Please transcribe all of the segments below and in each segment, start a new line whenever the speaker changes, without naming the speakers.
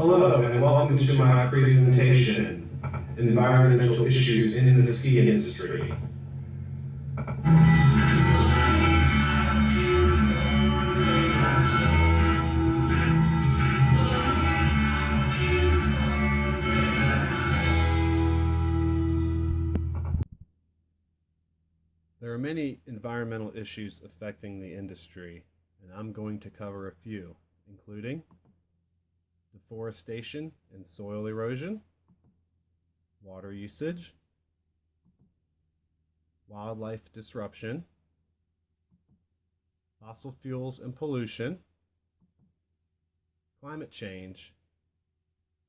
Hello and welcome to my presentation, Environmental Issues in the Ski Industry.
There are many environmental issues affecting the industry, and I'm going to cover a few, including deforestation and soil erosion, water usage, wildlife disruption, fossil fuels and pollution, climate change,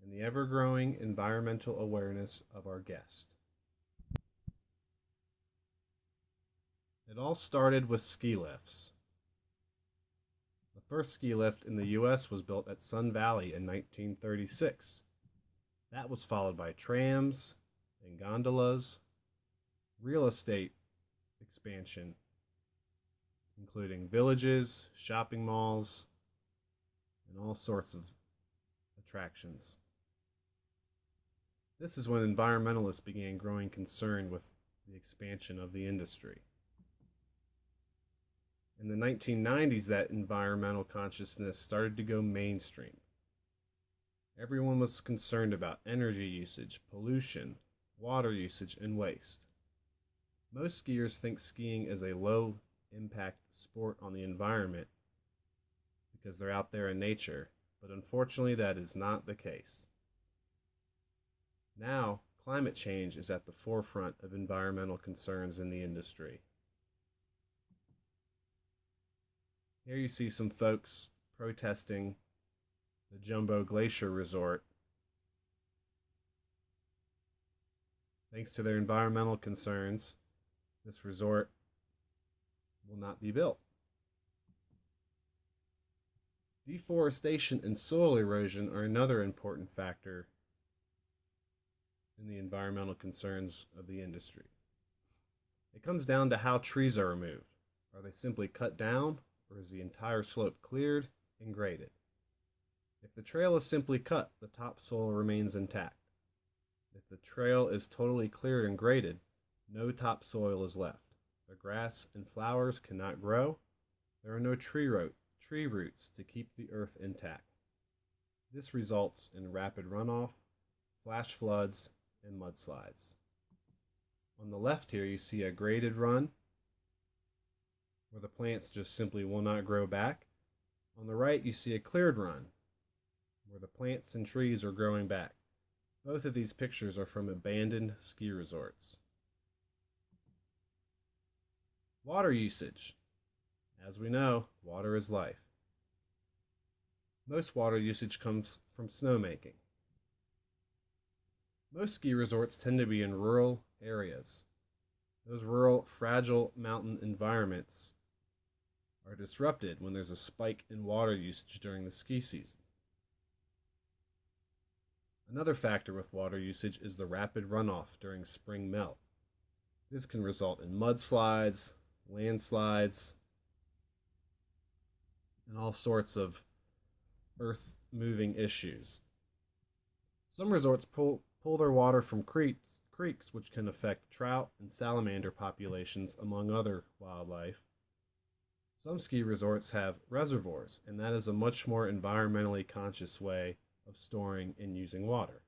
and the ever-growing environmental awareness of our guest. It all started with ski lifts. The first ski lift in the US was built at Sun Valley in 1936. That was followed by trams and gondolas, real estate expansion, including villages, shopping malls, and all sorts of attractions. This is when environmentalists began growing concerned with the expansion of the industry. In the 1990s, that environmental consciousness started to go mainstream. Everyone was concerned about energy usage, pollution, water usage, and waste. Most skiers think skiing is a low-impact sport on the environment because they're out there in nature, but unfortunately that is not the case. Now, climate change is at the forefront of environmental concerns in the industry. Here you see some folks protesting the Jumbo Glacier Resort. Thanks to their environmental concerns, this resort will not be built. Deforestation and soil erosion are another important factor in the environmental concerns of the industry. It comes down to how trees are removed. Are they simply cut down, or is the entire slope cleared and graded? If the trail is simply cut, the topsoil remains intact. If the trail is totally cleared and graded, no topsoil is left. The grass and flowers cannot grow. There are no tree roots to keep the earth intact. This results in rapid runoff, flash floods, and mudslides. On the left here, you see a graded run where the plants just simply will not grow back. On the right, you see a cleared run where the plants and trees are growing back. Both of these pictures are from abandoned ski resorts. Water usage. As we know, water is life. Most water usage comes from snowmaking. Most ski resorts tend to be in rural areas. Those rural, fragile mountain environments are disrupted when there's a spike in water usage during the ski season. Another factor with water usage is the rapid runoff during spring melt. This can result in mudslides, landslides, and all sorts of earth-moving issues. Some resorts pull their water from creeks, which can affect trout and salamander populations, among other wildlife. Some ski resorts have reservoirs, and that is a much more environmentally conscious way of storing and using water.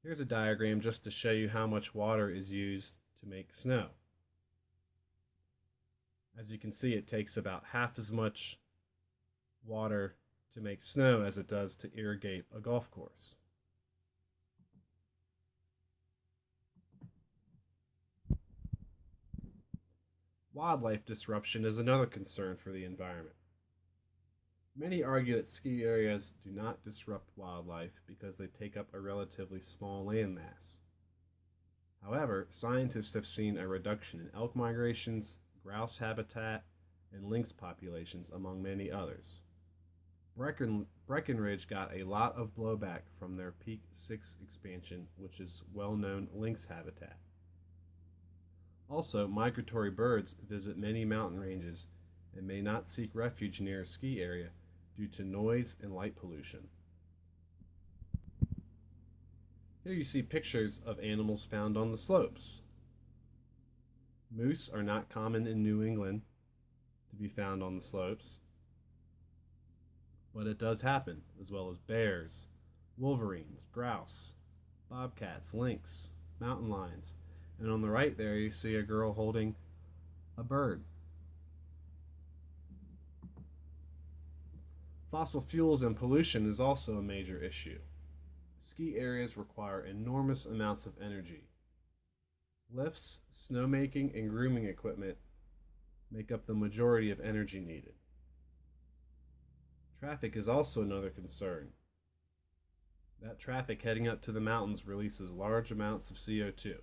Here's a diagram just to show you how much water is used to make snow. As you can see, it takes about half as much water to make snow as it does to irrigate a golf course. Wildlife disruption is another concern for the environment. Many argue that ski areas do not disrupt wildlife because they take up a relatively small landmass. However, scientists have seen a reduction in elk migrations, grouse habitat, and lynx populations, among many others. Breckenridge got a lot of blowback from their Peak 6 expansion, which is well-known lynx habitat. Also, migratory birds visit many mountain ranges and may not seek refuge near a ski area due to noise and light pollution. Here you see pictures of animals found on the slopes. Moose are not common in New England to be found on the slopes, but it does happen, as well as bears, wolverines, grouse, bobcats, lynx, mountain lions, and on the right there you see a girl holding a bird. Fossil fuels and pollution is also a major issue. Ski areas require enormous amounts of energy. Lifts, snowmaking, and grooming equipment make up the majority of energy needed. Traffic is also another concern. That traffic heading up to the mountains releases large amounts of CO2.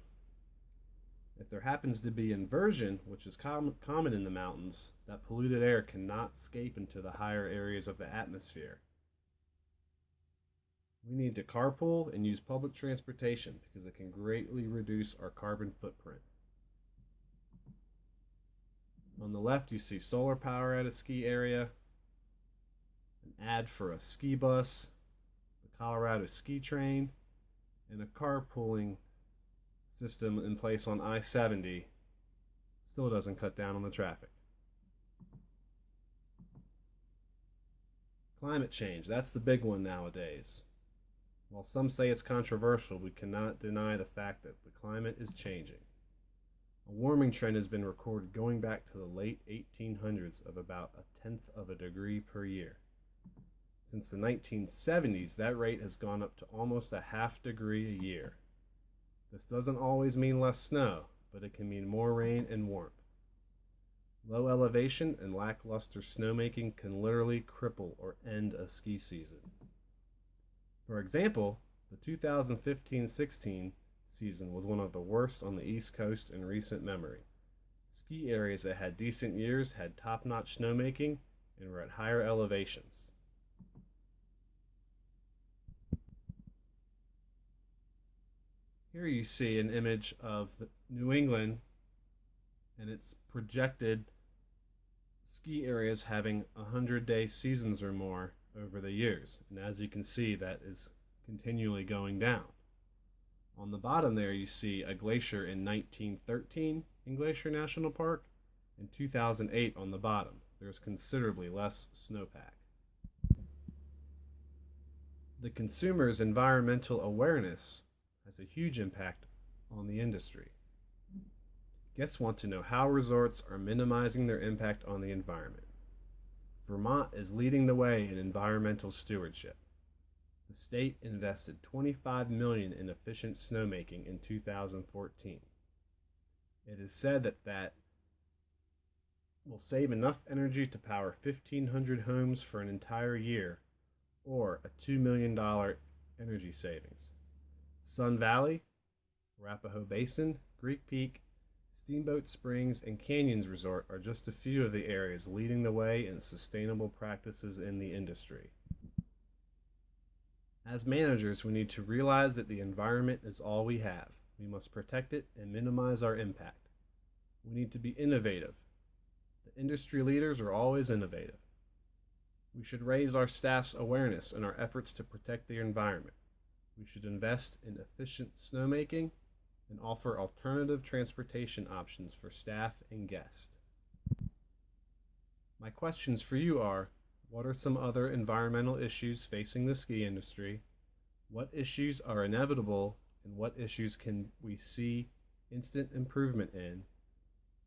If there happens to be inversion, which is common in the mountains, that polluted air cannot escape into the higher areas of the atmosphere. We need to carpool and use public transportation because it can greatly reduce our carbon footprint. On the left, you see solar power at a ski area, an ad for a ski bus, the Colorado ski train, and a carpooling system in place on I-70 still doesn't cut down on the traffic. Climate change, that's the big one nowadays. While some say it's controversial, we cannot deny the fact that the climate is changing. A warming trend has been recorded going back to the late 1800s of about 1/10 of a degree per year. Since the 1970s, that rate has gone up to almost a 1/2 degree a year. This doesn't always mean less snow, but it can mean more rain and warmth. Low elevation and lackluster snowmaking can literally cripple or end a ski season. For example, the 2015-16 season was one of the worst on the East Coast in recent memory. Ski areas that had decent years had top-notch snowmaking and were at higher elevations. Here you see an image of New England and its projected ski areas having 100-day seasons or more over the years. And as you can see, that is continually going down. On the bottom there, you see a glacier in 1913 in Glacier National Park and 2008 on the bottom. There's considerably less snowpack. The consumer's environmental awareness has a huge impact on the industry. Guests want to know how resorts are minimizing their impact on the environment. Vermont is leading the way in environmental stewardship. The state invested $25 million in efficient snowmaking in 2014. It is said that will save enough energy to power 1,500 homes for an entire year, or a $2 million energy savings. Sun Valley, Arapahoe Basin, Greek Peak, Steamboat Springs, and Canyons Resort are just a few of the areas leading the way in sustainable practices in the industry. As managers, we need to realize that the environment is all we have. We must protect it and minimize our impact. We need to be innovative. The industry leaders are always innovative. We should raise our staff's awareness in our efforts to protect the environment. We should invest in efficient snowmaking and offer alternative transportation options for staff and guests. My questions for you are, what are some other environmental issues facing the ski industry? What issues are inevitable, and what issues can we see instant improvement in?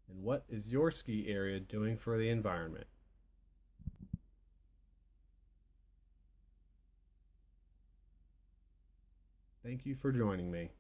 And what is your ski area doing for the environment? Thank you for joining me.